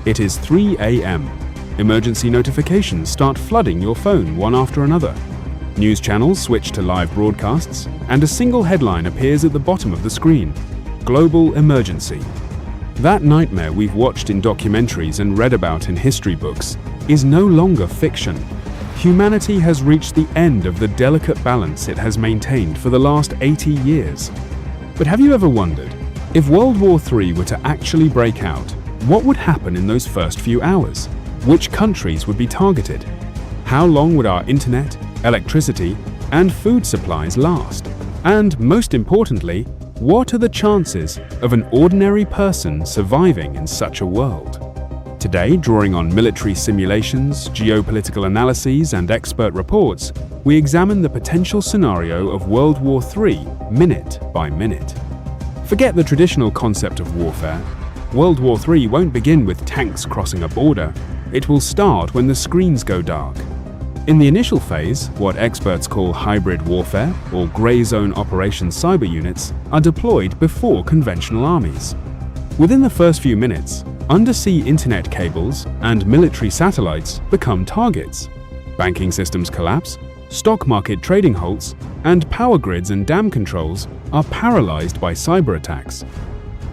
It is 3 a.m. Emergency notifications start flooding your phone one after another. News channels switch to live broadcasts, and a single headline appears at the bottom of the screen: Global Emergency. That nightmare we've watched in documentaries and read about in history books is no longer fiction. Humanity has reached the end of the delicate balance it has maintained for the last 80 years. But have you ever wondered, if World War III were to actually break out, what would happen in those first few hours? Which countries would be targeted? How long would our internet, electricity, and food supplies last? And most importantly, what are the chances of an ordinary person surviving in such a world? Today, drawing on military simulations, geopolitical analyses, and expert reports, we examine the potential scenario of World War III minute by minute. Forget the traditional concept of warfare. World War III won't begin with tanks crossing a border. It will start when the screens go dark. In the initial phase, what experts call hybrid warfare or grey zone operations cyber units are deployed before conventional armies. Within the first few minutes, undersea internet cables and military satellites become targets. Banking systems collapse, stock market trading halts, and power grids and dam controls are paralyzed by cyberattacks.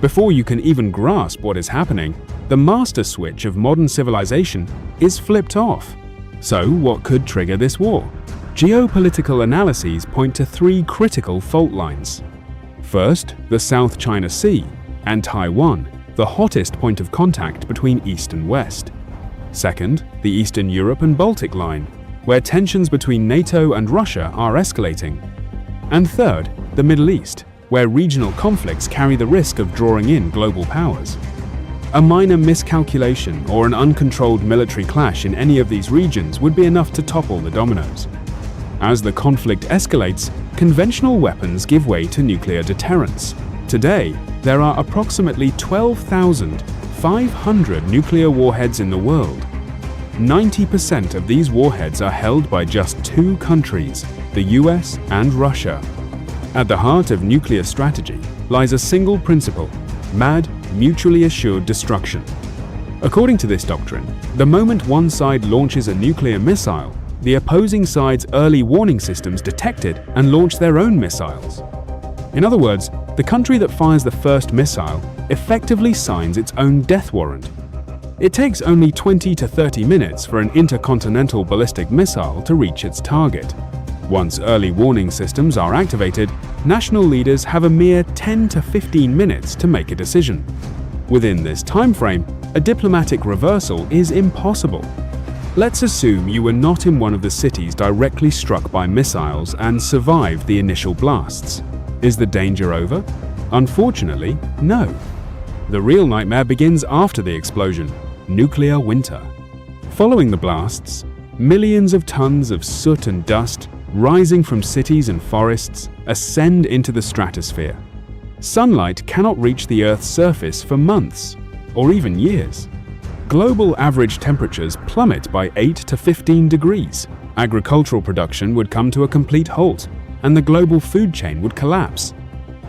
Before you can even grasp what is happening, the master switch of modern civilization is flipped off. So, what could trigger this war? Geopolitical analyses point to three critical fault lines. First, the South China Sea and Taiwan, the hottest point of contact between East and West. Second, the Eastern Europe and Baltic line, where tensions between NATO and Russia are escalating. And third, the Middle East, where regional conflicts carry the risk of drawing in global powers. A minor miscalculation or an uncontrolled military clash in any of these regions would be enough to topple the dominoes. As the conflict escalates, conventional weapons give way to nuclear deterrence. Today, there are approximately 12,500 nuclear warheads in the world. 90% of these warheads are held by just two countries, the US and Russia. At the heart of nuclear strategy lies a single principle: mad, mutually assured destruction. According to this doctrine, the moment one side launches a nuclear missile, the opposing side's early warning systems detect it and launch their own missiles. In other words, the country that fires the first missile effectively signs its own death warrant. It takes only 20 to 30 minutes for an intercontinental ballistic missile to reach its target. Once early warning systems are activated, national leaders have a mere 10 to 15 minutes to make a decision. Within this time frame, a diplomatic reversal is impossible. Let's assume you were not in one of the cities directly struck by missiles and survived the initial blasts. Is the danger over? Unfortunately, no. The real nightmare begins after the explosion: nuclear winter. Following the blasts, millions of tons of soot and dust rising from cities and forests ascend into the stratosphere. Sunlight cannot reach the Earth's surface for months, or even years. Global average temperatures plummet by 8 to 15 degrees. Agricultural production would come to a complete halt, and the global food chain would collapse.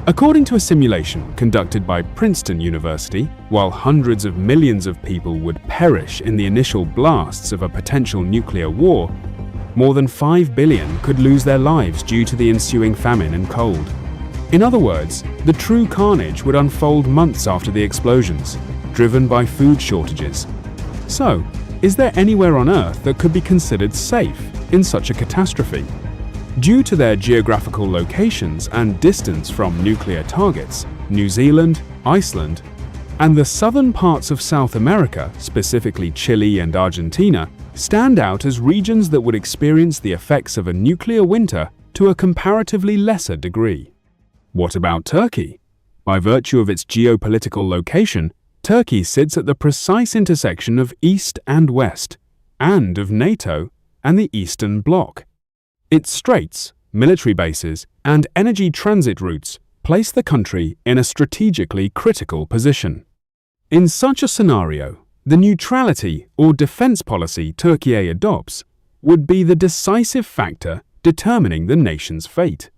According to a simulation conducted by Princeton University, while hundreds of millions of people would perish in the initial blasts of a potential nuclear war, more than 5 billion could lose their lives due to the ensuing famine and cold. In other words, the true carnage would unfold months after the explosions, driven by food shortages. So, is there anywhere on Earth that could be considered safe in such a catastrophe? Due to their geographical locations and distance from nuclear targets, New Zealand, Iceland, and the southern parts of South America, specifically Chile and Argentina, stand out as regions that would experience the effects of a nuclear winter to a comparatively lesser degree. What about Turkey? By virtue of its geopolitical location, Turkey sits at the precise intersection of East and West, and of NATO and the Eastern Bloc. Its straits, military bases, and energy transit routes place the country in a strategically critical position. In such a scenario, the neutrality or defense policy Turkey adopts would be the decisive factor determining the nation's fate.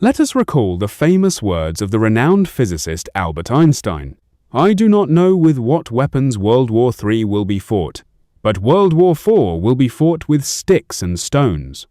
Let us recall the famous words of the renowned physicist Albert Einstein: I do not know with what weapons World War III will be fought, but World War IV will be fought with sticks and stones.